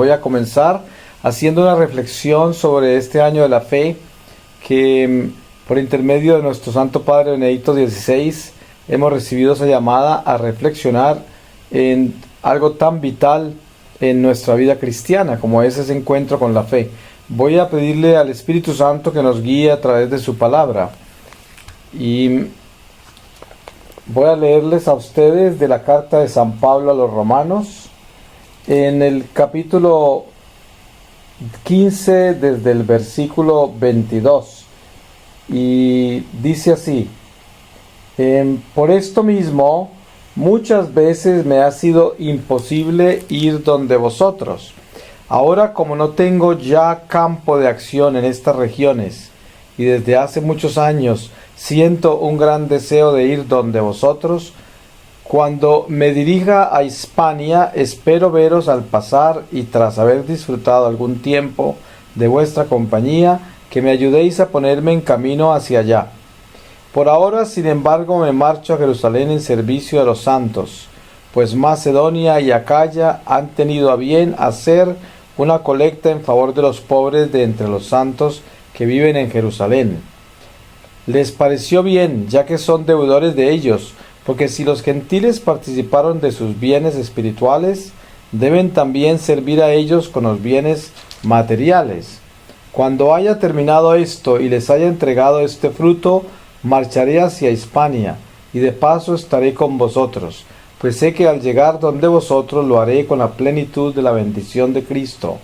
voy a comenzar haciendo una reflexión sobre este año de la fe que por intermedio de nuestro Santo Padre Benedicto XVI hemos recibido esa llamada a reflexionar en algo tan vital en nuestra vida cristiana como es ese encuentro con la fe. Voy a pedirle al Espíritu Santo que nos guíe a través de su palabra y voy a leerles a ustedes de la carta de San Pablo a los Romanos en el capítulo 15 desde el versículo 22 y dice así: por esto mismo muchas veces me ha sido imposible ir donde vosotros. Ahora, como no tengo ya campo de acción en estas regiones y desde hace muchos años siento un gran deseo de ir donde vosotros, cuando me dirija a Hispania espero veros al pasar y tras haber disfrutado algún tiempo de vuestra compañía, que me ayudéis a ponerme en camino hacia allá. Por ahora, sin embargo, me marcho a Jerusalén en servicio a los santos, pues Macedonia y Acaya han tenido a bien hacer una colecta en favor de los pobres de entre los santos que viven en Jerusalén. Les pareció bien, ya que son deudores de ellos, porque si los gentiles participaron de sus bienes espirituales, deben también servir a ellos con los bienes materiales. Cuando haya terminado esto y les haya entregado este fruto, marcharé hacia Hispania, y de paso estaré con vosotros, pues sé que al llegar donde vosotros lo haré con la plenitud de la bendición de Cristo.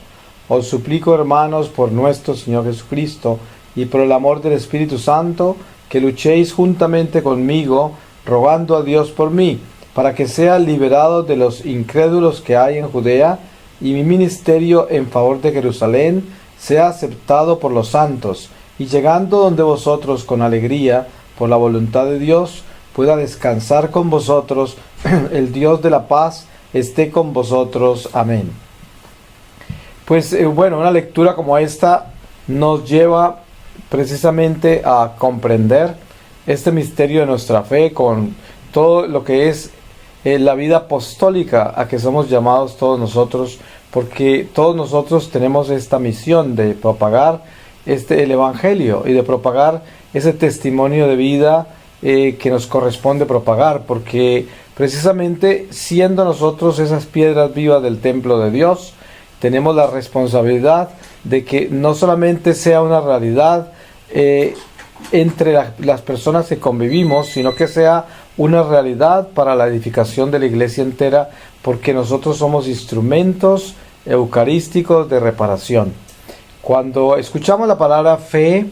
Os suplico, hermanos, por nuestro Señor Jesucristo, y por el amor del Espíritu Santo, que luchéis juntamente conmigo, rogando a Dios por mí, para que sea liberado de los incrédulos que hay en Judea, y mi ministerio en favor de Jerusalén sea aceptado por los santos, y llegando donde vosotros con alegría, por la voluntad de Dios, pueda descansar con vosotros, el Dios de la paz esté con vosotros. Amén. Pues bueno, una lectura como esta nos lleva precisamente a comprender este misterio de nuestra fe con todo lo que es la vida apostólica a que somos llamados todos nosotros, porque todos nosotros tenemos esta misión de propagar el Evangelio y de propagar ese testimonio de vida que nos corresponde propagar, porque precisamente siendo nosotros esas piedras vivas del templo de Dios, tenemos la responsabilidad de que no solamente sea una realidad entre las personas que convivimos, sino que sea una realidad para la edificación de la iglesia entera, porque nosotros somos instrumentos eucarísticos de reparación. Cuando escuchamos la palabra fe,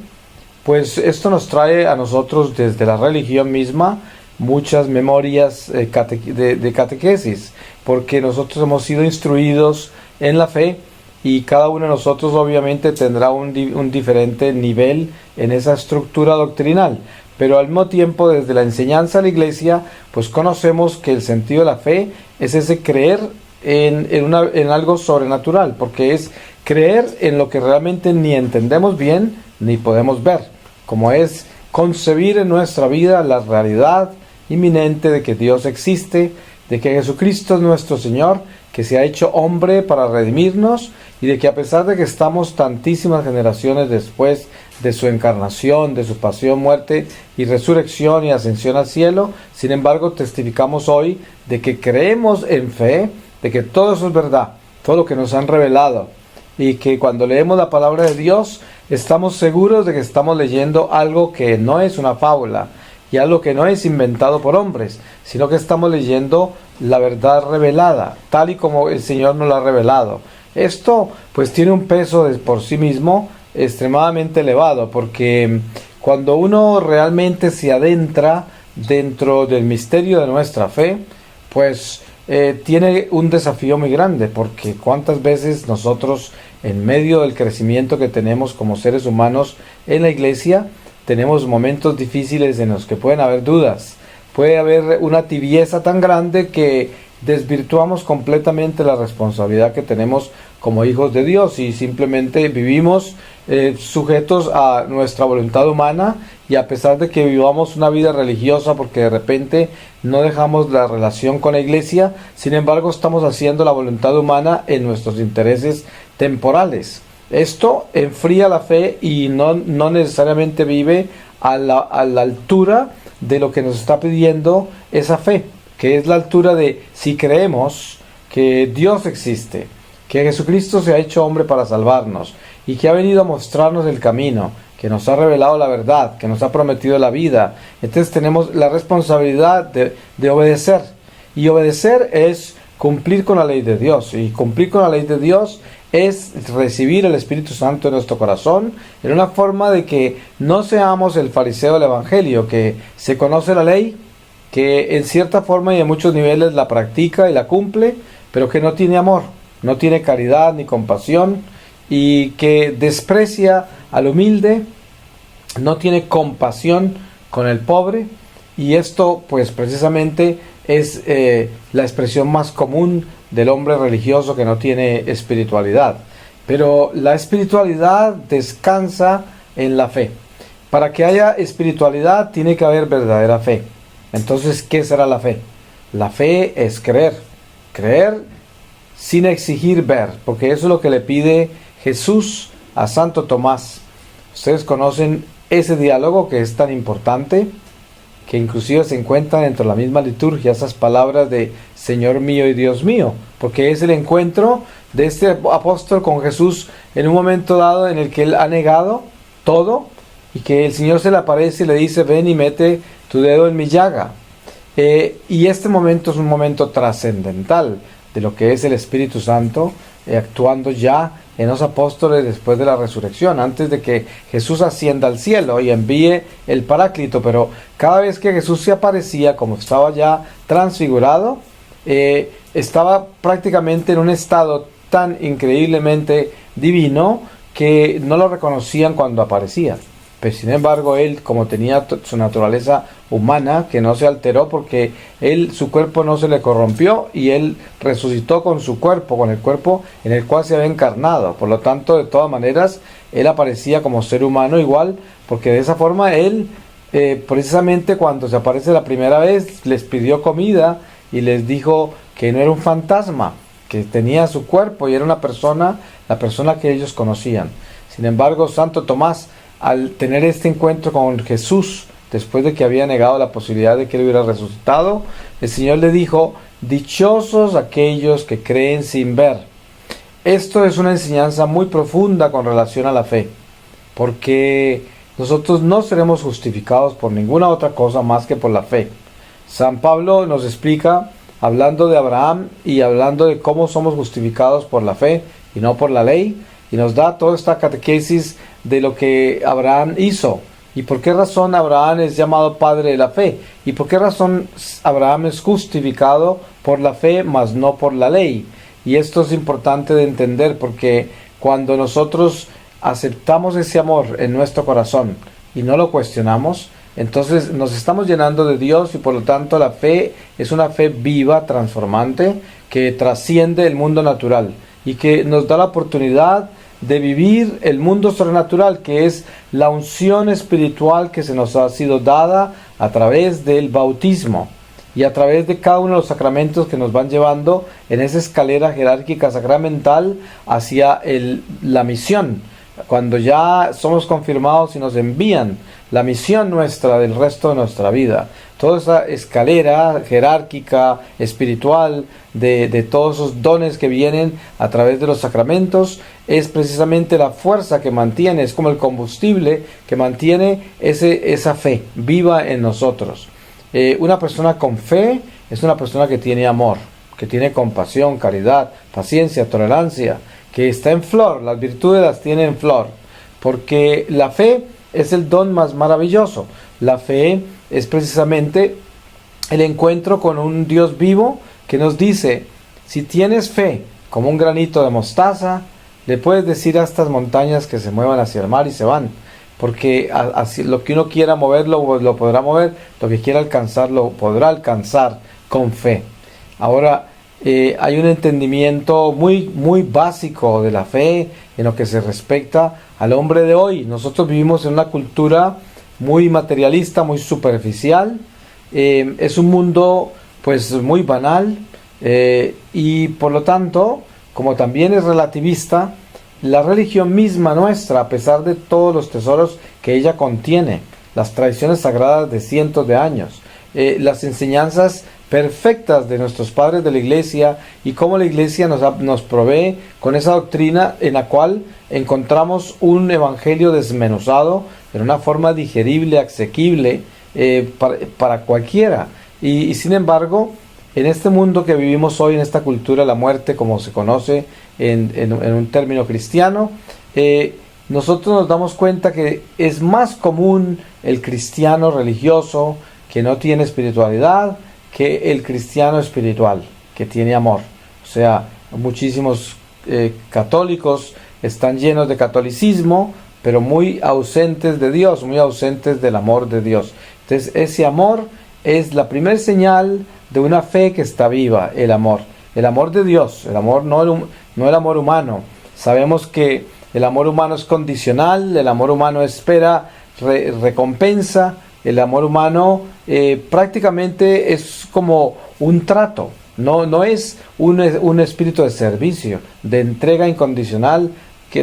pues esto nos trae a nosotros desde la religión misma muchas memorias de catequesis, porque nosotros hemos sido instruidos en la fe y cada uno de nosotros obviamente tendrá un diferente nivel en esa estructura doctrinal, pero al mismo tiempo desde la enseñanza de la iglesia pues conocemos que el sentido de la fe es ese creer en algo sobrenatural, porque es creer en lo que realmente ni entendemos bien ni podemos ver, como es concebir en nuestra vida la realidad inminente de que Dios existe, de que Jesucristo es nuestro Señor, que se ha hecho hombre para redimirnos, y de que a pesar de que estamos tantísimas generaciones después de su encarnación, de su pasión, muerte y resurrección y ascensión al cielo, sin embargo testificamos hoy de que creemos en fe, de que todo eso es verdad, todo lo que nos han revelado, y que cuando leemos la palabra de Dios estamos seguros de que estamos leyendo algo que no es una fábula y algo que no es inventado por hombres, sino que estamos leyendo la verdad revelada, tal y como el Señor nos la ha revelado. Esto pues tiene un peso por sí mismo extremadamente elevado, porque cuando uno realmente se adentra dentro del misterio de nuestra fe, pues tiene un desafío muy grande, porque cuántas veces nosotros en medio del crecimiento que tenemos como seres humanos en la iglesia, tenemos momentos difíciles en los que pueden haber dudas, puede haber una tibieza tan grande que desvirtuamos completamente la responsabilidad que tenemos como hijos de Dios y simplemente vivimos sujetos a nuestra voluntad humana, y a pesar de que vivamos una vida religiosa porque de repente no dejamos la relación con la iglesia, sin embargo estamos haciendo la voluntad humana en nuestros intereses temporales. Esto enfría la fe y no necesariamente vive a la altura de lo que nos está pidiendo esa fe, que es la altura de si creemos que Dios existe, que Jesucristo se ha hecho hombre para salvarnos y que ha venido a mostrarnos el camino, que nos ha revelado la verdad, que nos ha prometido la vida. Entonces tenemos la responsabilidad de obedecer, y obedecer es cumplir con la ley de Dios, y cumplir con la ley de Dios es recibir el Espíritu Santo en nuestro corazón, en una forma de que no seamos el fariseo del Evangelio, que se conoce la ley, que en cierta forma y en muchos niveles la practica y la cumple, pero que no tiene amor, no tiene caridad ni compasión, y que desprecia al humilde, no tiene compasión con el pobre. Y esto pues precisamente es la expresión más común del hombre religioso que no tiene espiritualidad. Pero la espiritualidad descansa en la fe. Para que haya espiritualidad tiene que haber verdadera fe. Entonces, ¿qué será la fe? La fe es creer. Creer sin exigir ver, porque eso es lo que le pide Jesús a Santo Tomás. Ustedes conocen ese diálogo que es tan importante, que inclusive se encuentran dentro de la misma liturgia, esas palabras de Señor mío y Dios mío, porque es el encuentro de este apóstol con Jesús en un momento dado en el que él ha negado todo, y que el Señor se le aparece y le dice: ven y mete tu dedo en mi llaga. Y este momento es un momento trascendental de lo que es el Espíritu Santo actuando ya en los apóstoles después de la resurrección, antes de que Jesús ascienda al cielo y envíe el Paráclito. Pero cada vez que Jesús se aparecía, como estaba ya transfigurado, estaba prácticamente en un estado tan increíblemente divino que no lo reconocían cuando aparecía. Pero sin embargo él, como tenía su naturaleza humana, que no se alteró porque su cuerpo no se le corrompió, y él resucitó con su cuerpo, con el cuerpo en el cual se había encarnado. Por lo tanto, de todas maneras, él aparecía como ser humano igual, porque de esa forma él, precisamente cuando se aparece la primera vez, les pidió comida y les dijo que no era un fantasma, que tenía su cuerpo y era una persona, la persona que ellos conocían. Sin embargo, Santo Tomás, al tener este encuentro con Jesús, después de que había negado la posibilidad de que él hubiera resucitado, el Señor le dijo: dichosos aquellos que creen sin ver. Esto es una enseñanza muy profunda con relación a la fe, porque nosotros no seremos justificados por ninguna otra cosa más que por la fe. San Pablo nos explica, hablando de Abraham y hablando de cómo somos justificados por la fe y no por la ley, y nos da toda esta catequesis de lo que Abraham hizo, y por qué razón Abraham es llamado padre de la fe, y por qué razón Abraham es justificado por la fe, mas no por la ley. Y esto es importante de entender, porque cuando nosotros aceptamos ese amor en nuestro corazón y no lo cuestionamos, entonces nos estamos llenando de Dios, y por lo tanto la fe es una fe viva, transformante, que trasciende el mundo natural y que nos da la oportunidad de vivir el mundo sobrenatural, que es la unción espiritual que se nos ha sido dada a través del bautismo y a través de cada uno de los sacramentos que nos van llevando en esa escalera jerárquica sacramental hacia la misión. Cuando ya somos confirmados y nos envían la misión nuestra del resto de nuestra vida, toda esa escalera jerárquica, espiritual, de todos esos dones que vienen a través de los sacramentos, es precisamente la fuerza que mantiene, es como el combustible que mantiene esa fe viva en nosotros. Una persona con fe es una persona que tiene amor, que tiene compasión, caridad, paciencia, tolerancia, que está en flor. Las virtudes las tiene en flor, porque la fe es el don más maravilloso. La fe es precisamente el encuentro con un Dios vivo que nos dice: si tienes fe como un granito de mostaza, le puedes decir a estas montañas que se muevan hacia el mar y se van, porque así, lo que uno quiera mover lo podrá mover, lo que quiera alcanzar lo podrá alcanzar con fe. Ahora, hay un entendimiento muy, muy básico de la fe en lo que se respecta al hombre de hoy. Nosotros vivimos en una cultura muy materialista, muy superficial. Es un mundo pues muy banal, y por lo tanto, como también es relativista, la religión misma nuestra, a pesar de todos los tesoros que ella contiene, las tradiciones sagradas de cientos de años, las enseñanzas perfectas de nuestros padres de la iglesia, y cómo la iglesia nos provee con esa doctrina en la cual encontramos un evangelio desmenuzado en una forma digerible, asequible, para cualquiera. Y sin embargo, en este mundo que vivimos hoy, en esta cultura de la muerte, como se conoce en un término cristiano, nosotros nos damos cuenta que es más común el cristiano religioso que no tiene espiritualidad que el cristiano espiritual que tiene amor. O sea, muchísimos católicos están llenos de catolicismo, pero muy ausentes de Dios, muy ausentes del amor de Dios. Entonces, ese amor es la primera señal de una fe que está viva, el amor de Dios, el amor no el amor humano. Sabemos que el amor humano es condicional, el amor humano espera recompensa, el amor humano prácticamente es como un trato, no es un espíritu de servicio, de entrega incondicional,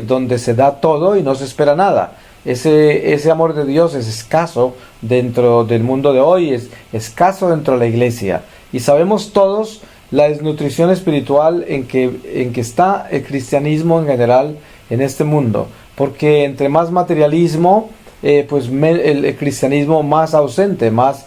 donde se da todo y no se espera nada. Ese amor de Dios es escaso dentro del mundo de hoy, es escaso dentro de la iglesia. Y sabemos todos la desnutrición espiritual en que está el cristianismo en general en este mundo. Porque entre más materialismo, el cristianismo más ausente, más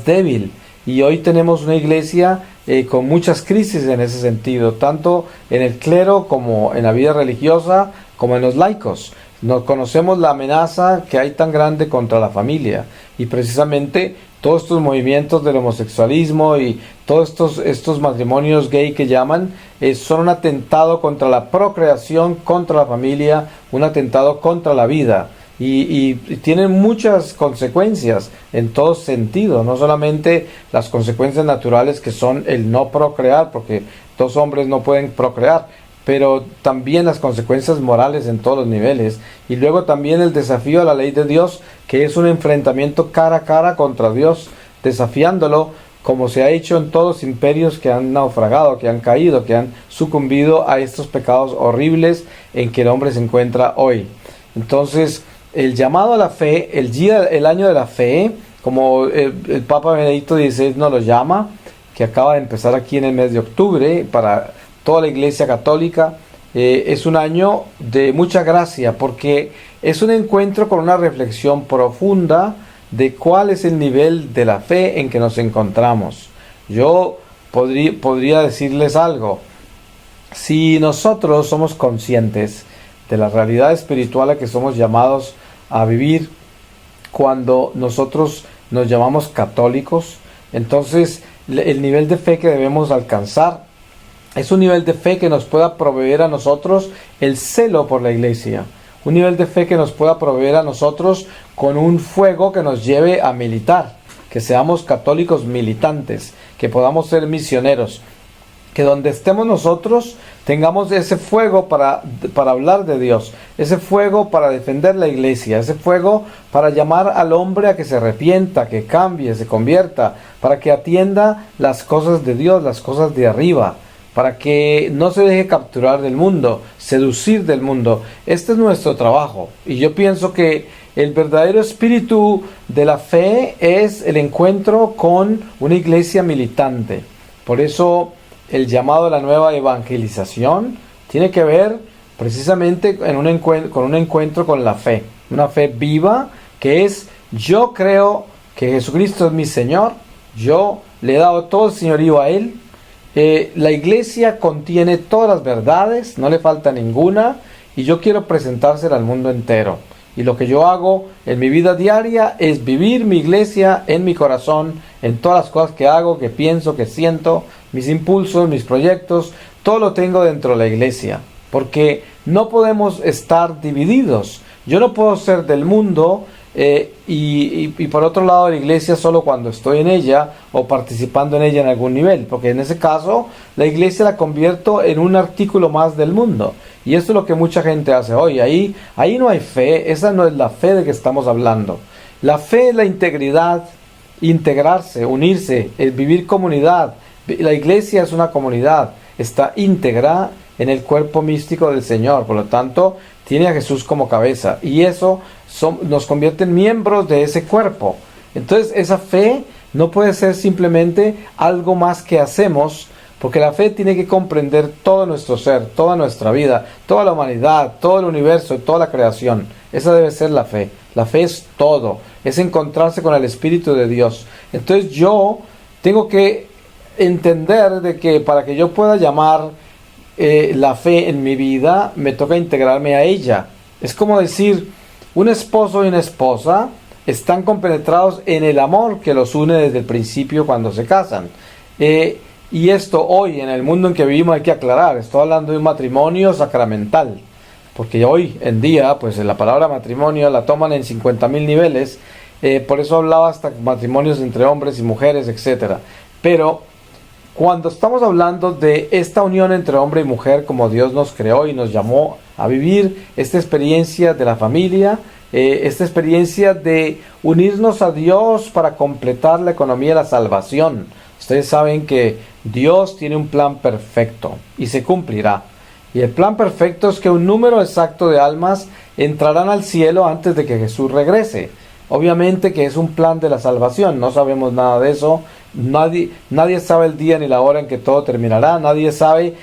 débil. Y hoy tenemos una iglesia con muchas crisis en ese sentido, tanto en el clero como en la vida religiosa, como en los laicos. No conocemos la amenaza que hay tan grande contra la familia, y precisamente todos estos movimientos del homosexualismo y todos estos matrimonios gay que llaman, son un atentado contra la procreación, contra la familia, un atentado contra la vida, y tienen muchas consecuencias en todo sentido, no solamente las consecuencias naturales, que son el no procrear, porque dos hombres no pueden procrear, pero también las consecuencias morales en todos los niveles, y luego también el desafío a la ley de Dios, que es un enfrentamiento cara a cara contra Dios, desafiándolo, como se ha hecho en todos los imperios que han naufragado, que han caído, que han sucumbido a estos pecados horribles en que el hombre se encuentra hoy. Entonces, el llamado a la fe, el año de la fe, como el Papa Benedicto XVI nos lo llama, que acaba de empezar aquí en el mes de octubre para toda la Iglesia Católica, es un año de mucha gracia, porque es un encuentro con una reflexión profunda de cuál es el nivel de la fe en que nos encontramos. Yo podría decirles algo: si nosotros somos conscientes de la realidad espiritual a que somos llamados a vivir cuando nosotros nos llamamos católicos, entonces el nivel de fe que debemos alcanzar es un nivel de fe que nos pueda proveer a nosotros el celo por la iglesia, un nivel de fe que nos pueda proveer a nosotros con un fuego que nos lleve a militar, que seamos católicos militantes, que podamos ser misioneros, que donde estemos nosotros tengamos ese fuego para hablar de Dios, ese fuego para defender la iglesia, ese fuego para llamar al hombre a que se arrepienta, que cambie, se convierta, para que atienda las cosas de Dios, las cosas de arriba, para que no se deje capturar del mundo, seducir del mundo. Este es nuestro trabajo, y yo pienso que el verdadero espíritu de la fe es el encuentro con una iglesia militante. Por eso el llamado a la nueva evangelización tiene que ver precisamente con un encuentro con la fe, una fe viva, que es: yo creo que Jesucristo es mi Señor, yo le he dado todo el señorío a Él. La iglesia contiene todas las verdades, no le falta ninguna, y yo quiero presentársela al mundo entero. Y lo que yo hago en mi vida diaria es vivir mi iglesia en mi corazón, en todas las cosas que hago, que pienso, que siento, mis impulsos, mis proyectos, todo lo tengo dentro de la iglesia, porque no podemos estar divididos. Yo no puedo ser del mundo y por otro lado la iglesia solo cuando estoy en ella o participando en ella en algún nivel, porque en ese caso la iglesia la convierto en un artículo más del mundo, Y esto es lo que mucha gente hace hoy. Ahí no hay fe, esa no es la fe de que estamos hablando. La fe es la integridad, integrarse, unirse, vivir comunidad. La iglesia es una comunidad, está íntegra en el cuerpo místico del Señor, por lo tanto tiene a Jesús como cabeza, y eso nos convierte en miembros de ese cuerpo. Entonces esa fe no puede ser simplemente algo más que hacemos, porque la fe tiene que comprender todo nuestro ser, toda nuestra vida, toda la humanidad, todo el universo, toda la creación. Esa debe ser la fe. La fe es todo, es encontrarse con el Espíritu de Dios. Entonces yo tengo que entender de que para que yo pueda llamar la fe en mi vida, me toca integrarme a ella. Es como decir, un esposo y una esposa están compenetrados en el amor que los une desde el principio cuando se casan. Y esto hoy, en el mundo en que vivimos, hay que aclarar, estoy hablando de un matrimonio sacramental, porque hoy en día, pues la palabra matrimonio la toman en 50,000 niveles, por eso hablaba hasta matrimonios entre hombres y mujeres, etcétera. Pero cuando estamos hablando de esta unión entre hombre y mujer, como Dios nos creó y nos llamó a vivir esta experiencia de la familia, esta experiencia de unirnos a Dios para completar la economía de la salvación. Ustedes saben que Dios tiene un plan perfecto y se cumplirá. Y el plan perfecto es que un número exacto de almas entrarán al cielo antes de que Jesús regrese. Obviamente que es un plan de la salvación, no sabemos nada de eso. Nadie sabe el día ni la hora en que todo terminará. Nadie sabe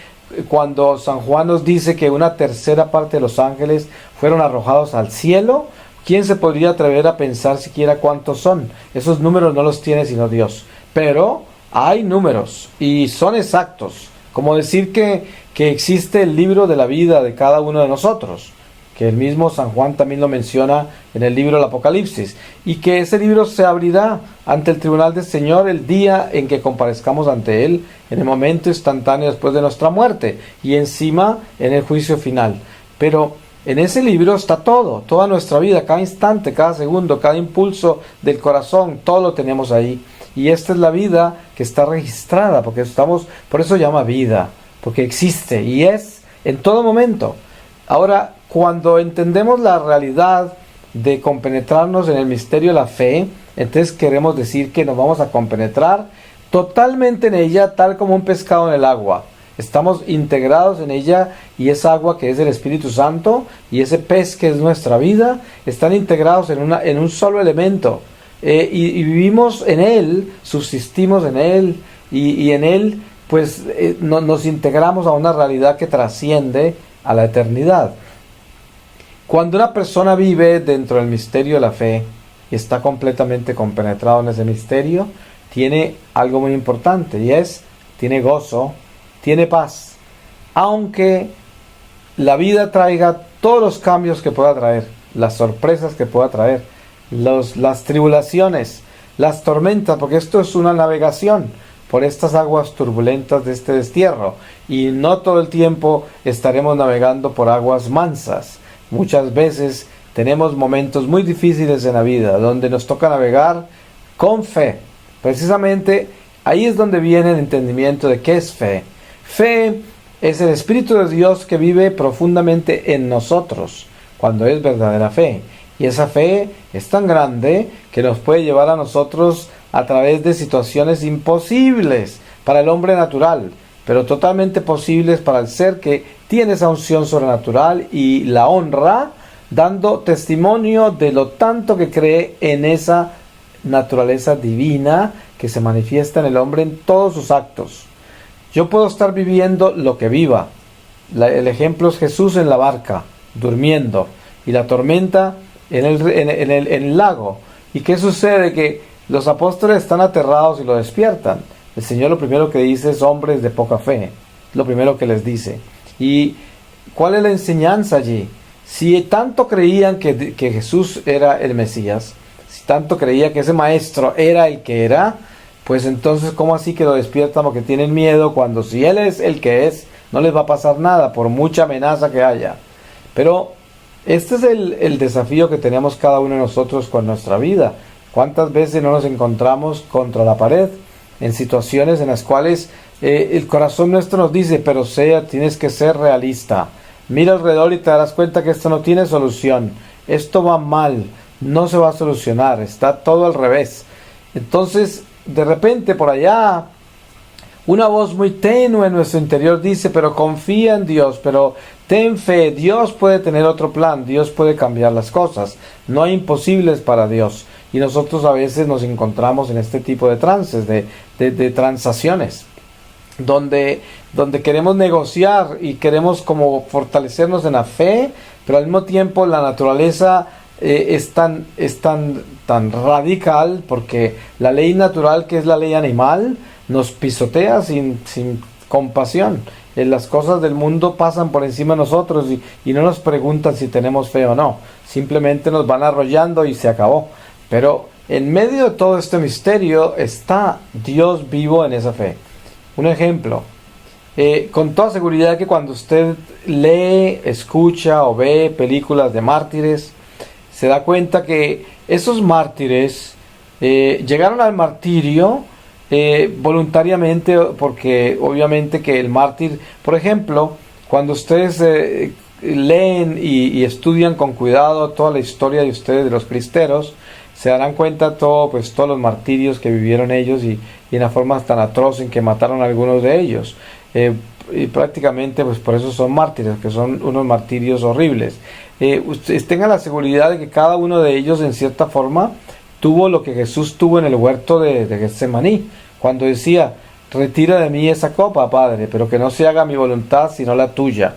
cuando San Juan nos dice que una tercera parte de los ángeles fueron arrojados al cielo. ¿Quién se podría atrever a pensar siquiera cuántos son? Esos números no los tiene sino Dios. Pero hay números y son exactos. Como decir que existe el libro de la vida de cada uno de nosotros, que el mismo San Juan también lo menciona en el libro del Apocalipsis, y que ese libro se abrirá ante el tribunal del Señor el día en que comparezcamos ante Él, en el momento instantáneo después de nuestra muerte, y encima en el juicio final. Pero en ese libro está todo, toda nuestra vida, cada instante, cada segundo, cada impulso del corazón, todo lo tenemos ahí. Y esta es la vida que está registrada, porque por eso llama vida, porque existe y es en todo momento. Ahora, cuando entendemos la realidad de compenetrarnos en el misterio de la fe, entonces queremos decir que nos vamos a compenetrar totalmente en ella, tal como un pescado en el agua. Estamos integrados en ella, y esa agua que es el Espíritu Santo y ese pez que es nuestra vida están integrados en un solo elemento. Y vivimos en Él, subsistimos en Él, y en Él pues nos integramos a una realidad que trasciende a la eternidad. Cuando una persona vive dentro del misterio de la fe y está completamente compenetrado en ese misterio, tiene algo muy importante, y tiene gozo, tiene paz, aunque la vida traiga todos los cambios que pueda traer, las sorpresas que pueda traer, las tribulaciones, las tormentas, porque esto es una navegación por estas aguas turbulentas de este destierro, y no todo el tiempo estaremos navegando por aguas mansas. Muchas veces tenemos momentos muy difíciles en la vida donde nos toca navegar con fe. Precisamente ahí es donde viene el entendimiento de qué es fe. Fe es el Espíritu de Dios que vive profundamente en nosotros cuando es verdadera fe. Y esa fe es tan grande que nos puede llevar a nosotros a través de situaciones imposibles para el hombre natural, pero totalmente posibles para el ser que tiene esa unción sobrenatural y la honra, dando testimonio de lo tanto que cree en esa naturaleza divina que se manifiesta en el hombre en todos sus actos. Yo puedo estar viviendo lo que viva. El ejemplo es Jesús en la barca, durmiendo, y la tormenta en el lago. ¿Y qué sucede? Que los apóstoles están aterrados y lo despiertan. El Señor lo primero que dice es: hombres de poca fe. Lo primero que les dice. ¿Y cuál es la enseñanza allí? Si tanto creían que Jesús era el Mesías, si tanto creía que ese maestro era el que era, pues entonces ¿cómo así que lo despiertan porque tienen miedo, cuando si Él es el que es, no les va a pasar nada por mucha amenaza que haya? Pero este es el desafío que tenemos cada uno de nosotros con nuestra vida. ¿Cuántas veces no nos encontramos contra la pared en situaciones en las cuales el corazón nuestro nos dice: pero tienes que ser realista, Mira alrededor y te darás cuenta que esto no tiene solución. Esto va mal, no se va a solucionar, está todo al revés. Entonces, de repente por allá, una voz muy tenue en nuestro interior dice, pero confía en Dios, pero ten fe, Dios puede tener otro plan, Dios puede cambiar las cosas, no hay imposibles para Dios. Y nosotros a veces nos encontramos en este tipo de trances, de transacciones, donde queremos negociar y queremos como fortalecernos en la fe, pero al mismo tiempo la naturaleza es tan radical, porque la ley natural, que es la ley animal, nos pisotea sin compasión. Las cosas del mundo pasan por encima de nosotros y no nos preguntan si tenemos fe o no, simplemente nos van arrollando y se acabó. Pero en medio de todo este misterio está Dios vivo en esa fe. Un ejemplo, con toda seguridad que cuando usted lee, escucha o ve películas de mártires, se da cuenta que esos mártires llegaron al martirio voluntariamente, porque obviamente que el mártir, por ejemplo, cuando ustedes leen y estudian con cuidado toda la historia de ustedes, de los cristeros, se darán cuenta todos los martirios que vivieron ellos y en la forma tan atroz en que mataron a algunos de ellos. Y prácticamente pues por eso son mártires, que son unos martirios horribles. Ustedes tengan la seguridad de que cada uno de ellos en cierta forma tuvo lo que Jesús tuvo en el huerto de Getsemaní, cuando decía, retira de mí esa copa, Padre, pero que no se haga mi voluntad sino la tuya.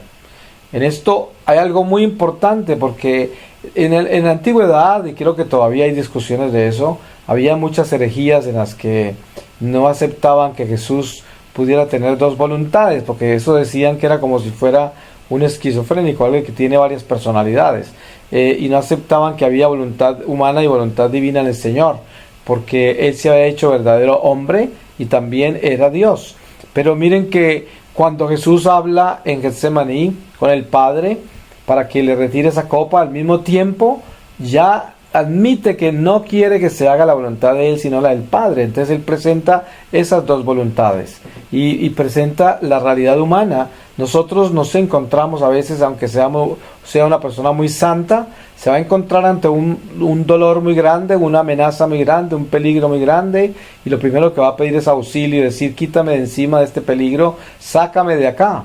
En esto hay algo muy importante, porque en la antigüedad, y creo que todavía hay discusiones de eso, había muchas herejías en las que no aceptaban que Jesús pudiera tener dos voluntades, porque eso decían que era como si fuera un esquizofrénico, alguien que tiene varias personalidades, y no aceptaban que había voluntad humana y voluntad divina en el Señor, porque Él se había hecho verdadero hombre y también era Dios. Pero miren que cuando Jesús habla en Getsemaní con el Padre para que le retire esa copa, al mismo tiempo ya admite que no quiere que se haga la voluntad de Él sino la del Padre. Entonces Él presenta esas dos voluntades y presenta la realidad humana. Nosotros nos encontramos a veces, aunque sea una persona muy santa, se va a encontrar ante un dolor muy grande, una amenaza muy grande, un peligro muy grande, y lo primero que va a pedir es auxilio y decir, quítame de encima de este peligro, sácame de acá.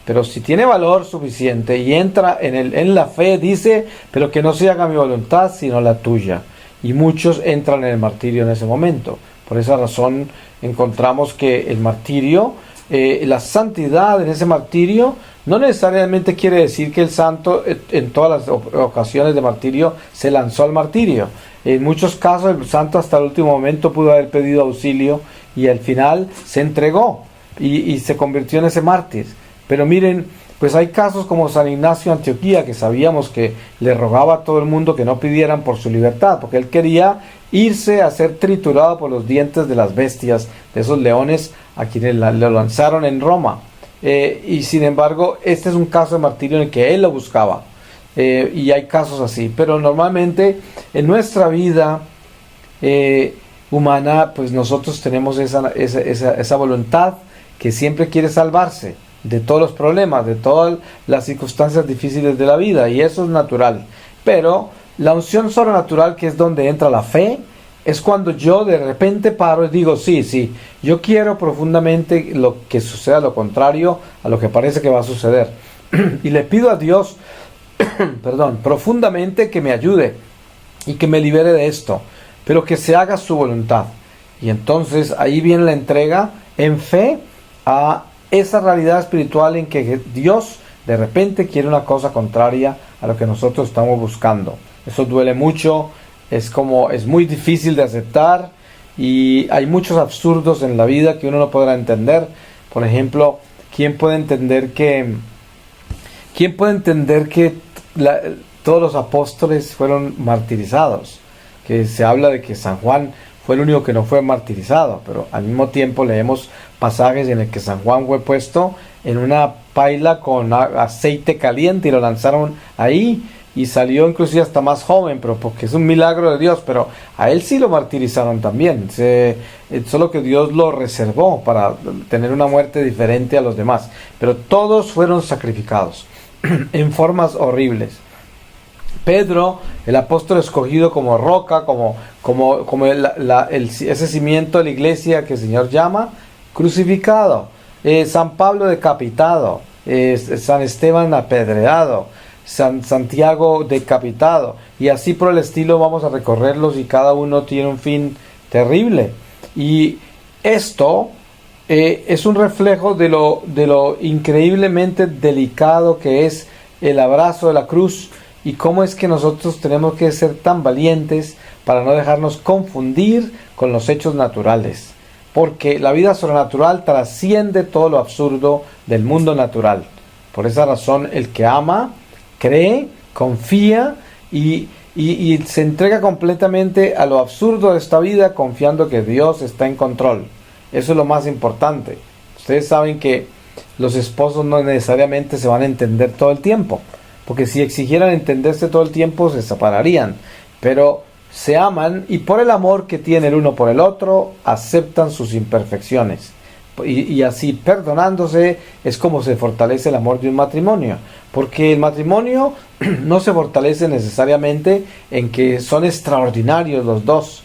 Pero si tiene valor suficiente y entra en la fe, dice, pero que no se haga mi voluntad sino la tuya. Y muchos entran en el martirio en ese momento. Por esa razón encontramos que el martirio, la santidad en ese martirio, no necesariamente quiere decir que el santo en todas las ocasiones de martirio se lanzó al martirio. En muchos casos el santo hasta el último momento pudo haber pedido auxilio y al final se entregó y se convirtió en ese mártir. Pero miren, pues hay casos como San Ignacio de Antioquía, que sabíamos que le rogaba a todo el mundo que no pidieran por su libertad, porque él quería irse a ser triturado por los dientes de las bestias, de esos leones a quienes lo lanzaron en Roma. Y sin embargo, este es un caso de martirio en el que él lo buscaba. Y hay casos así. Pero normalmente en nuestra vida humana, pues nosotros tenemos esa voluntad que siempre quiere salvarse de todos los problemas, de todas las circunstancias difíciles de la vida, y eso es natural. Pero la unción sobrenatural, que es donde entra la fe, es cuando yo de repente paro y digo, sí, yo quiero profundamente lo que suceda, lo contrario a lo que parece que va a suceder. Y le pido a Dios, profundamente que me ayude y que me libere de esto, pero que se haga su voluntad. Y entonces ahí viene la entrega en fe a esa realidad espiritual en que Dios de repente quiere una cosa contraria a lo que nosotros estamos buscando. Eso duele mucho, es muy difícil de aceptar, y hay muchos absurdos en la vida que uno no podrá entender. Por ejemplo, ¿quién puede entender que todos los apóstoles fueron martirizados? Que se habla de que San Juan fue el único que no fue martirizado, pero al mismo tiempo leemos pasajes en el que San Juan fue puesto en una paila con aceite caliente y lo lanzaron ahí, y salió inclusive hasta más joven, pero porque es un milagro de Dios. Pero a él sí lo martirizaron también, solo que Dios lo reservó para tener una muerte diferente a los demás, pero todos fueron sacrificados. en formas horribles. Pedro, el apóstol escogido como roca, como ese cimiento de la iglesia que el Señor llama, crucificado. San Pablo decapitado. San Esteban apedreado. Santiago decapitado. Y así por el estilo vamos a recorrerlos, y cada uno tiene un fin terrible. Y esto es un reflejo de lo increíblemente delicado que es el abrazo de la cruz, y cómo es que nosotros tenemos que ser tan valientes para no dejarnos confundir con los hechos naturales, porque la vida sobrenatural trasciende todo lo absurdo del mundo natural. Por esa razón, el que ama, cree, confía y se entrega completamente a lo absurdo de esta vida, confiando que Dios está en control. Eso es lo más importante. Ustedes saben que los esposos no necesariamente se van a entender todo el tiempo, porque si exigieran entenderse todo el tiempo se separarían, pero se aman, y por el amor que tiene el uno por el otro aceptan sus imperfecciones, y así, perdonándose, es como se fortalece el amor de un matrimonio, porque el matrimonio no se fortalece necesariamente en que son extraordinarios los dos,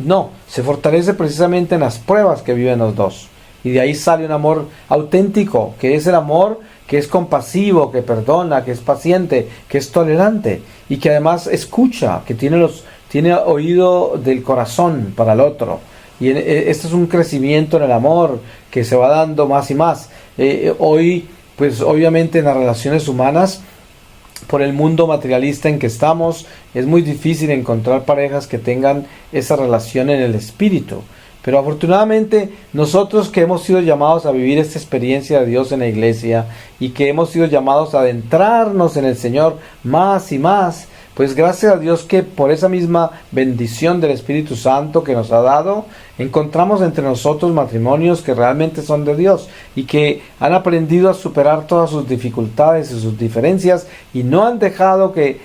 no, se fortalece precisamente en las pruebas que viven los dos, y de ahí sale un amor auténtico, que es el amor que es compasivo, que perdona, que es paciente, que es tolerante, y que además escucha, que tiene oído del corazón para el otro. Y este es un crecimiento en el amor que se va dando más y más. Hoy, pues obviamente en las relaciones humanas, por el mundo materialista en que estamos, es muy difícil encontrar parejas que tengan esa relación en el espíritu. Pero afortunadamente nosotros, que hemos sido llamados a vivir esta experiencia de Dios en la iglesia, y que hemos sido llamados a adentrarnos en el Señor más y más, pues gracias a Dios que por esa misma bendición del Espíritu Santo que nos ha dado, encontramos entre nosotros matrimonios que realmente son de Dios y que han aprendido a superar todas sus dificultades y sus diferencias, y no han dejado que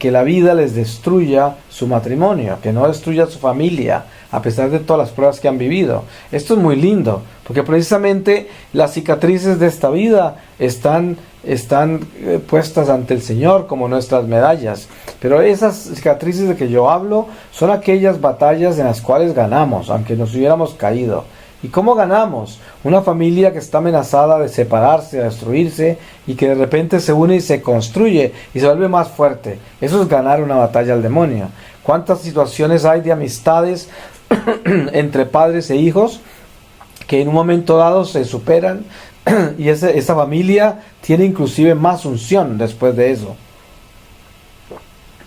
la vida les destruya su matrimonio, que no destruya su familia, a pesar de todas las pruebas que han vivido. Esto es muy lindo, porque precisamente las cicatrices de esta vida están puestas ante el Señor como nuestras medallas. Pero esas cicatrices de que yo hablo son aquellas batallas en las cuales ganamos, aunque nos hubiéramos caído. ¿Y cómo ganamos? Una familia que está amenazada de separarse, de destruirse, y que de repente se une y se construye y se vuelve más fuerte. Eso es ganar una batalla al demonio. ¿Cuántas situaciones hay de amistades entre padres e hijos que en un momento dado se superan, y esa familia tiene inclusive más unción después de eso,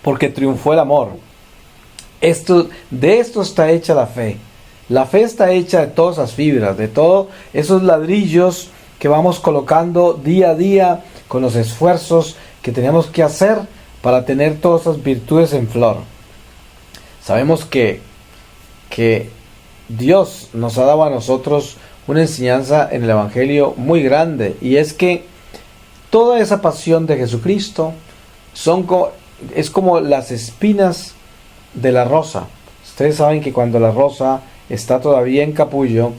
porque triunfó el amor? De esto está hecha la fe. La fe está hecha de todas esas fibras, de todos esos ladrillos que vamos colocando día a día con los esfuerzos que tenemos que hacer para tener todas esas virtudes en flor. Sabemos que Dios nos ha dado a nosotros una enseñanza en el Evangelio muy grande, y es que toda esa pasión de Jesucristo es como las espinas de la rosa. Ustedes saben que cuando la rosa está todavía en capullo,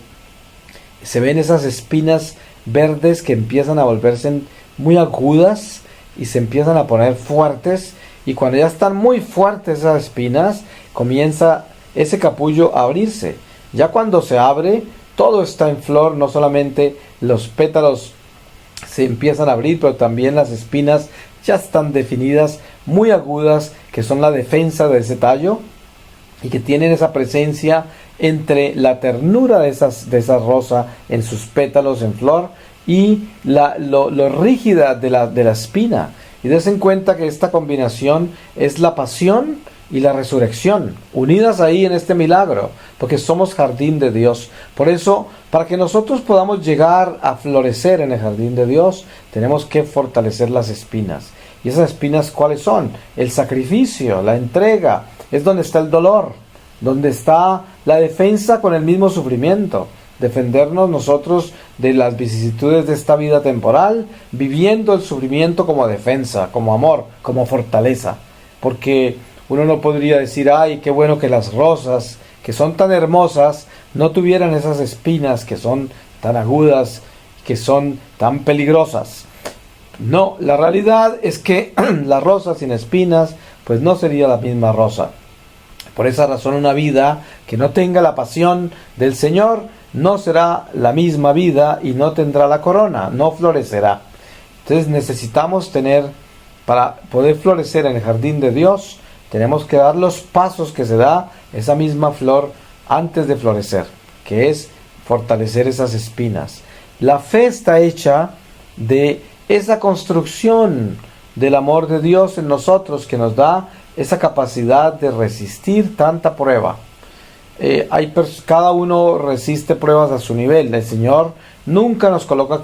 se ven esas espinas verdes que empiezan a volverse muy agudas y se empiezan a poner fuertes, y cuando ya están muy fuertes esas espinas, comienza ese capullo a abrirse. Ya cuando se abre, todo está en flor, no solamente los pétalos se empiezan a abrir, pero también las espinas ya están definidas, muy agudas, que son la defensa de ese tallo, y que tienen esa presencia entre la ternura de esa rosa en sus pétalos en flor y lo rígida de la espina. Y dense en cuenta que esta combinación es la pasión y la resurrección, unidas ahí en este milagro, porque somos jardín de Dios. Por eso, para que nosotros podamos llegar a florecer en el jardín de Dios, tenemos que fortalecer las espinas. ¿Y esas espinas cuáles son? El sacrificio, la entrega, es donde está el dolor, donde está la defensa con el mismo sufrimiento. Defendernos nosotros de las vicisitudes de esta vida temporal, viviendo el sufrimiento como defensa, como amor, como fortaleza. Porque uno no podría decir, ay, qué bueno que las rosas, que son tan hermosas, no tuvieran esas espinas que son tan agudas, que son tan peligrosas. No, la realidad es que la rosa sin espinas, pues no sería la misma rosa. Por esa razón, una vida que no tenga la pasión del Señor no será la misma vida y no tendrá la corona, no florecerá. Entonces necesitamos tener, para poder florecer en el jardín de Dios, tenemos que dar los pasos que se da esa misma flor antes de florecer, que es fortalecer esas espinas. La fe está hecha de esa construcción del amor de Dios en nosotros, que nos da esa capacidad de resistir tanta prueba. Cada uno resiste pruebas a su nivel. El Señor nunca nos coloca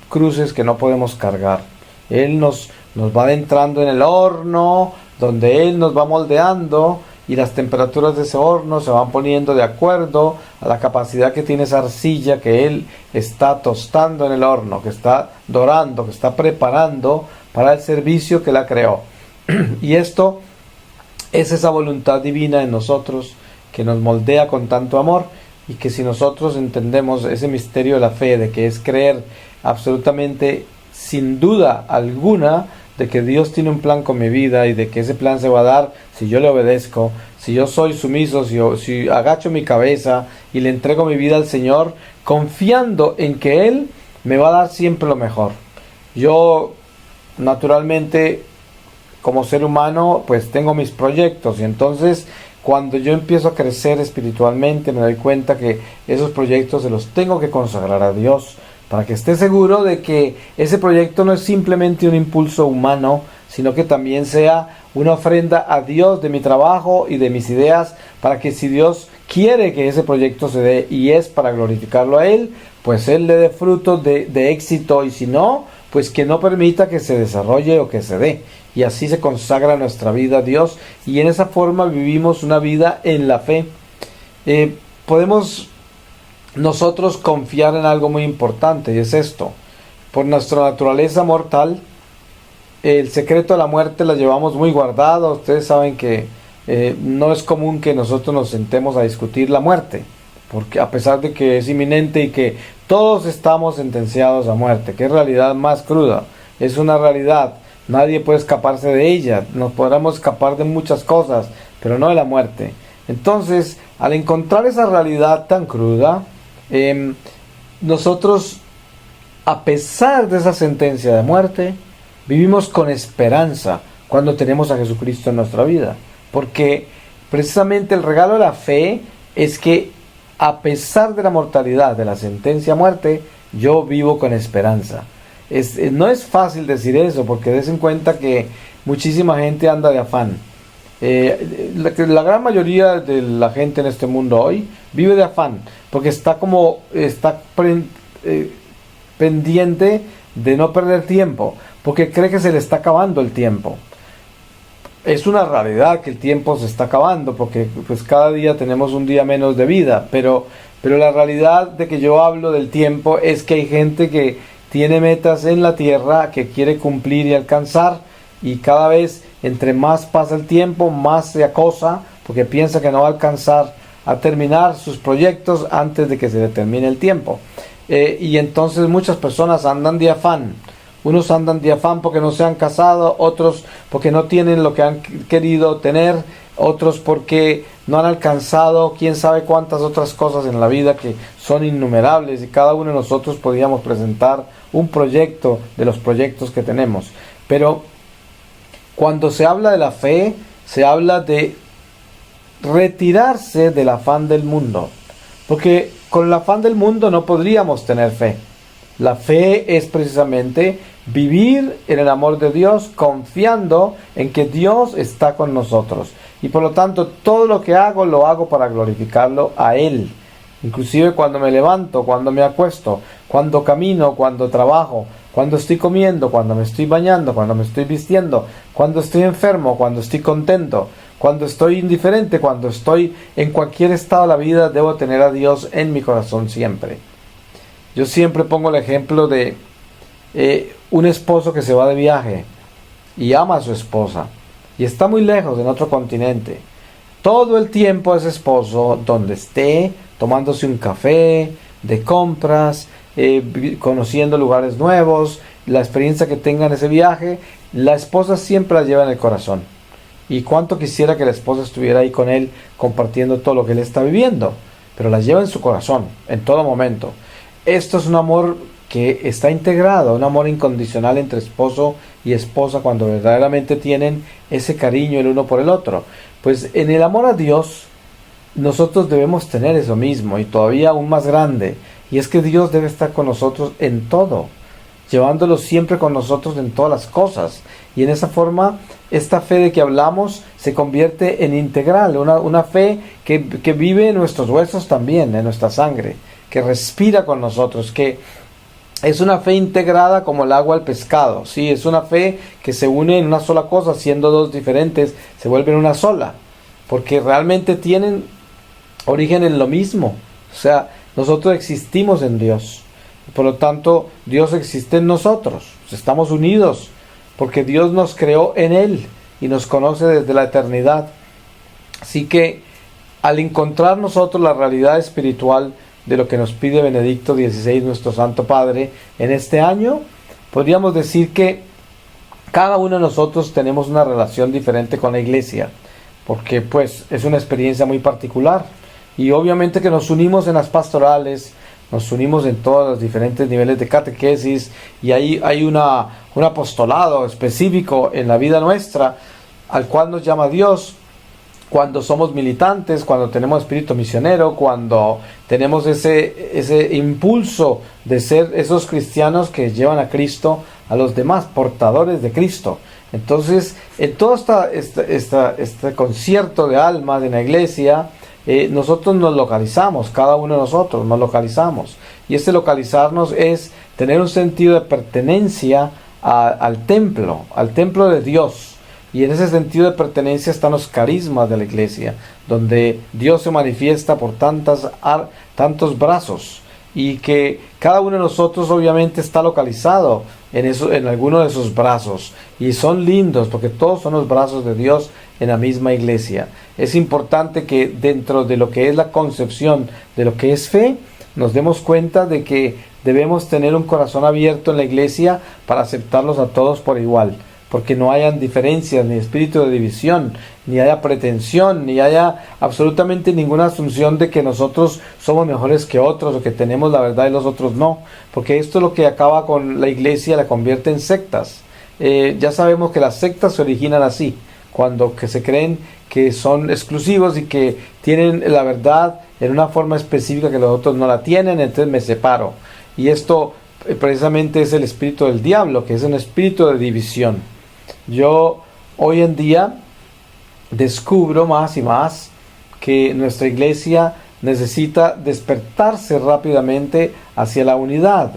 cruces que no podemos cargar. Él nos va adentrando en el horno, donde Él nos va moldeando, y las temperaturas de ese horno se van poniendo de acuerdo a la capacidad que tiene esa arcilla que Él está tostando en el horno, que está dorando, que está preparando para el servicio que la creó. Y esto es esa voluntad divina en nosotros que nos moldea con tanto amor, y que si nosotros entendemos ese misterio de la fe, de que es creer absolutamente sin duda alguna de que Dios tiene un plan con mi vida, y de que ese plan se va a dar si yo le obedezco, si yo soy sumiso, si agacho mi cabeza y le entrego mi vida al Señor, confiando en que Él me va a dar siempre lo mejor. Yo, naturalmente, como ser humano, pues tengo mis proyectos, y entonces cuando yo empiezo a crecer espiritualmente me doy cuenta que esos proyectos se los tengo que consagrar a Dios, para que esté seguro de que ese proyecto no es simplemente un impulso humano, sino que también sea una ofrenda a Dios de mi trabajo y de mis ideas, para que si Dios quiere que ese proyecto se dé y es para glorificarlo a Él, pues Él le dé frutos de éxito, y si no, pues que no permita que se desarrolle o que se dé. Y así se consagra nuestra vida a Dios, y en esa forma vivimos una vida en la fe. Podemos nosotros confiar en algo muy importante, y es esto: por nuestra naturaleza mortal, el secreto de la muerte la llevamos muy guardado. Ustedes saben que no es común que nosotros nos sentemos a discutir la muerte, porque a pesar de que es inminente y que todos estamos sentenciados a muerte, que es realidad más cruda, es una realidad, nadie puede escaparse de ella. Nos podremos escapar de muchas cosas, pero no de la muerte. Entonces, al encontrar esa realidad tan cruda, nosotros, a pesar de esa sentencia de muerte, vivimos con esperanza cuando tenemos a Jesucristo en nuestra vida, porque precisamente el regalo de la fe es que, a pesar de la mortalidad, de la sentencia a muerte, yo vivo con esperanza. No es fácil decir eso, porque des en cuenta que muchísima gente anda de afán. La gran mayoría de la gente en este mundo hoy vive de afán, porque está pendiente de no perder tiempo, porque cree que se le está acabando el tiempo. Es una realidad que el tiempo se está acabando, porque pues cada día tenemos un día menos de vida, pero la realidad de que yo hablo del tiempo es que hay gente que tiene metas en la tierra que quiere cumplir y alcanzar, y cada vez entre más pasa el tiempo, más se acosa, porque piensa que no va a alcanzar a terminar sus proyectos antes de que se le termine el tiempo. Y entonces muchas personas andan de afán. Unos andan de afán porque no se han casado, otros porque no tienen lo que han querido tener, otros porque no han alcanzado quién sabe cuántas otras cosas en la vida que son innumerables, y cada uno de nosotros podríamos presentar un proyecto de los proyectos que tenemos. Pero cuando se habla de la fe, se habla de retirarse del afán del mundo, porque con el afán del mundo no podríamos tener fe. La fe es precisamente vivir en el amor de Dios, confiando en que Dios está con nosotros, y por lo tanto todo lo que hago lo hago para glorificarlo a Él. Inclusive cuando me levanto, cuando me acuesto, cuando camino, cuando trabajo, cuando estoy comiendo, cuando me estoy bañando, cuando me estoy vistiendo, cuando estoy enfermo, cuando estoy contento, cuando estoy indiferente, cuando estoy en cualquier estado de la vida, debo tener a Dios en mi corazón siempre. Yo siempre pongo el ejemplo de un esposo que se va de viaje y ama a su esposa y está muy lejos, en otro continente. Todo el tiempo ese esposo, donde esté, tomándose un café, de compras, conociendo lugares nuevos, la experiencia que tenga en ese viaje, la esposa siempre la lleva en el corazón. Y cuánto quisiera que la esposa estuviera ahí con él compartiendo todo lo que él está viviendo, pero la lleva en su corazón, en todo momento. Esto es un amor que está integrado, un amor incondicional entre esposo y esposa cuando verdaderamente tienen ese cariño el uno por el otro. Pues en el amor a Dios nosotros debemos tener eso mismo y todavía aún más grande, y es que Dios debe estar con nosotros en todo, llevándolo siempre con nosotros en todas las cosas, y en esa forma esta fe de que hablamos se convierte en integral, una fe que vive en nuestros huesos también, en nuestra sangre, que respira con nosotros, que es una fe integrada como el agua al pescado, ¿sí? Es una fe que se une en una sola cosa, siendo dos diferentes, se vuelven una sola, porque realmente tienen origen en lo mismo. O sea, nosotros existimos en Dios, por lo tanto Dios existe en nosotros, estamos unidos, porque Dios nos creó en Él y nos conoce desde la eternidad. Así que al encontrar nosotros la realidad espiritual de lo que nos pide Benedicto XVI, nuestro Santo Padre, en este año, podríamos decir que cada uno de nosotros tenemos una relación diferente con la Iglesia, porque pues es una experiencia muy particular, y obviamente que nos unimos en las pastorales, nos unimos en todos los diferentes niveles de catequesis, y ahí hay un apostolado específico en la vida nuestra, al cual nos llama Dios, cuando somos militantes, cuando tenemos espíritu misionero, cuando tenemos ese impulso de ser esos cristianos que llevan a Cristo a los demás, portadores de Cristo. Entonces, en todo este concierto de almas en la iglesia, nosotros nos localizamos, cada uno de nosotros nos localizamos. Y este localizarnos es tener un sentido de pertenencia al templo de Dios. Y en ese sentido de pertenencia están los carismas de la iglesia, donde Dios se manifiesta por tantos brazos, y que cada uno de nosotros obviamente está localizado en alguno de esos brazos, y son lindos porque todos son los brazos de Dios en la misma iglesia. Es importante que dentro de lo que es la concepción de lo que es fe, nos demos cuenta de que debemos tener un corazón abierto en la iglesia para aceptarlos a todos por igual, porque no hayan diferencias, ni espíritu de división, ni haya pretensión, ni haya absolutamente ninguna asunción de que nosotros somos mejores que otros, o que tenemos la verdad y los otros no, porque esto es lo que acaba con la iglesia, la convierte en sectas. Ya sabemos que las sectas se originan así, cuando que se creen que son exclusivos y que tienen la verdad en una forma específica que los otros no la tienen, entonces me separo. Y esto precisamente es el espíritu del diablo, que es un espíritu de división. Yo hoy en día descubro más y más que nuestra iglesia necesita despertarse rápidamente hacia la unidad,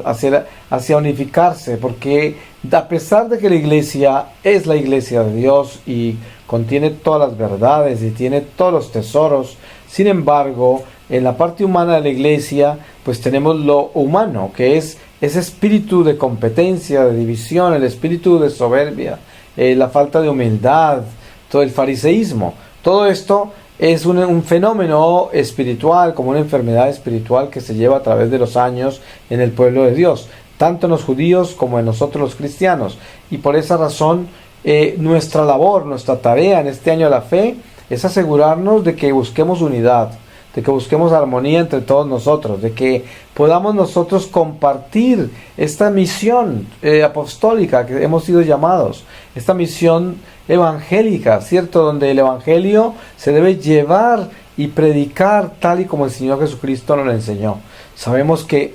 hacia unificarse, porque a pesar de que la iglesia es la iglesia de Dios y contiene todas las verdades y tiene todos los tesoros, sin embargo, en la parte humana de la iglesia, pues tenemos lo humano, que es ese espíritu de competencia, de división, el espíritu de soberbia, la falta de humildad, todo el fariseísmo. Todo esto es un fenómeno espiritual, como una enfermedad espiritual que se lleva a través de los años en el pueblo de Dios, tanto en los judíos como en nosotros los cristianos. Y por esa razón, nuestra labor, nuestra tarea en este año de la fe es asegurarnos de que busquemos unidad, de que busquemos armonía entre todos nosotros, de que podamos nosotros compartir esta misión apostólica que hemos sido llamados, esta misión evangélica, ¿cierto? Donde el evangelio se debe llevar y predicar tal y como el Señor Jesucristo nos lo enseñó. Sabemos que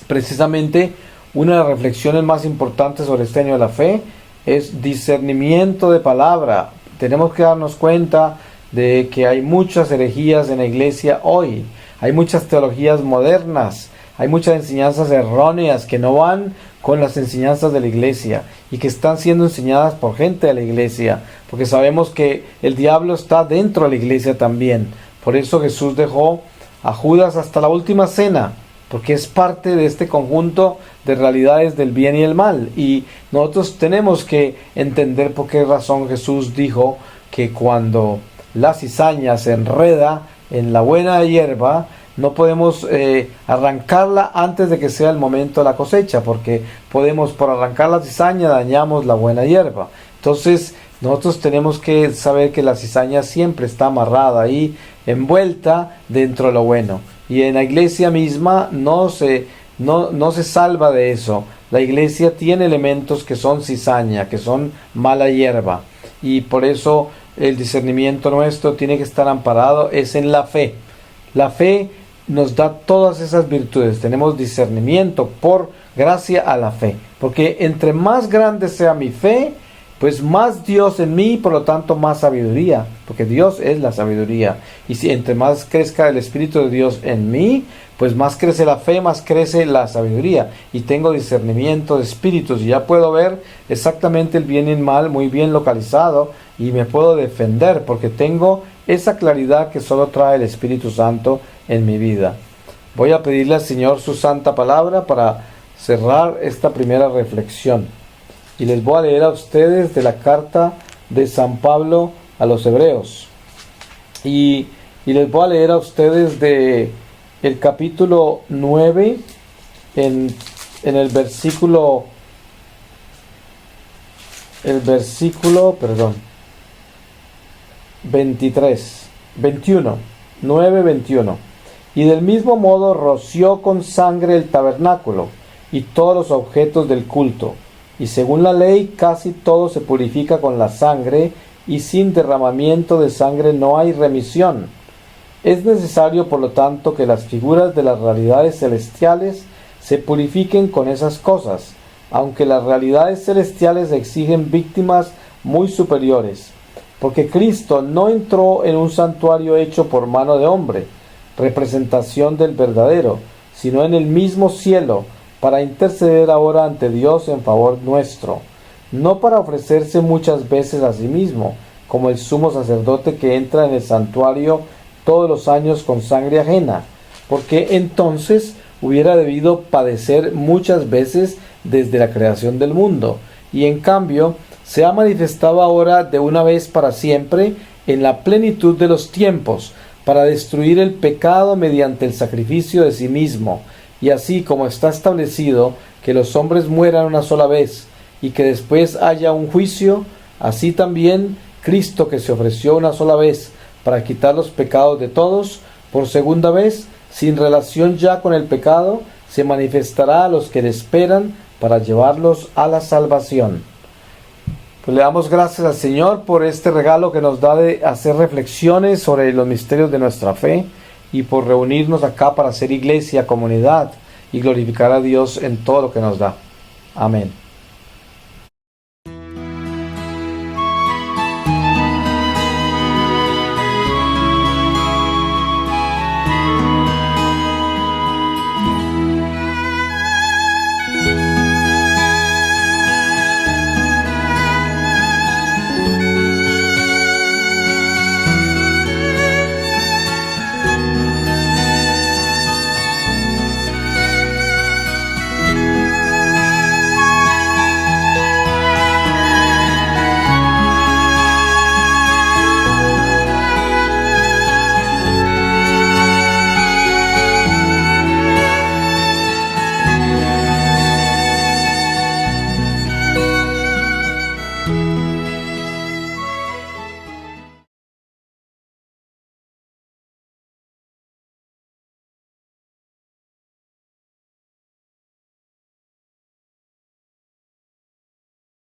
precisamente una de las reflexiones más importantes sobre este año de la fe es discernimiento de palabra. Tenemos que darnos cuenta de que hay muchas herejías en la iglesia hoy, hay muchas teologías modernas, hay muchas enseñanzas erróneas que no van con las enseñanzas de la iglesia y que están siendo enseñadas por gente de la iglesia, porque sabemos que el diablo está dentro de la iglesia también. Por eso Jesús dejó a Judas hasta la última cena, porque es parte de este conjunto de realidades del bien y el mal, y nosotros tenemos que entender por qué razón Jesús dijo que cuando la cizaña se enreda en la buena hierba, no podemos arrancarla antes de que sea el momento de la cosecha, porque podemos, por arrancar la cizaña, dañamos la buena hierba. Entonces nosotros tenemos que saber que la cizaña siempre está amarrada ahí, envuelta dentro de lo bueno. Y en la iglesia misma no se salva de eso. La iglesia tiene elementos que son cizaña, que son mala hierba. Y por eso el discernimiento nuestro tiene que estar amparado es en la fe. La fe nos da todas esas virtudes. Tenemos discernimiento por gracia a la fe. Porque entre más grande sea mi fe, pues más Dios en mí, por lo tanto más sabiduría, porque Dios es la sabiduría. Y si entre más crezca el Espíritu de Dios en mí, pues más crece la fe, más crece la sabiduría. Y tengo discernimiento de espíritus y ya puedo ver exactamente el bien y el mal muy bien localizado y me puedo defender porque tengo esa claridad que solo trae el Espíritu Santo en mi vida. Voy a pedirle al Señor su santa palabra para cerrar esta primera reflexión. Y les voy a leer a ustedes de la carta de San Pablo a los Hebreos. Y les voy a leer a ustedes de el capítulo 9 en el versículo 21. 9:21. Y del mismo modo roció con sangre el tabernáculo y todos los objetos del culto. Y según la ley casi todo se purifica con la sangre, y sin derramamiento de sangre no hay remisión. Es necesario, por lo tanto, que las figuras de las realidades celestiales se purifiquen con esas cosas, aunque las realidades celestiales exigen víctimas muy superiores, porque Cristo no entró en un santuario hecho por mano de hombre, representación del verdadero, sino en el mismo cielo, para interceder ahora ante Dios en favor nuestro, no para ofrecerse muchas veces a sí mismo, como el sumo sacerdote que entra en el santuario todos los años con sangre ajena, porque entonces hubiera debido padecer muchas veces desde la creación del mundo, y en cambio se ha manifestado ahora de una vez para siempre en la plenitud de los tiempos, para destruir el pecado mediante el sacrificio de sí mismo. Y así como está establecido que los hombres mueran una sola vez y que después haya un juicio, así también Cristo, que se ofreció una sola vez para quitar los pecados de todos, por segunda vez, sin relación ya con el pecado, se manifestará a los que le esperan para llevarlos a la salvación. Pues le damos gracias al Señor por este regalo que nos da de hacer reflexiones sobre los misterios de nuestra fe, y por reunirnos acá para hacer iglesia, comunidad y glorificar a Dios en todo lo que nos da. Amén.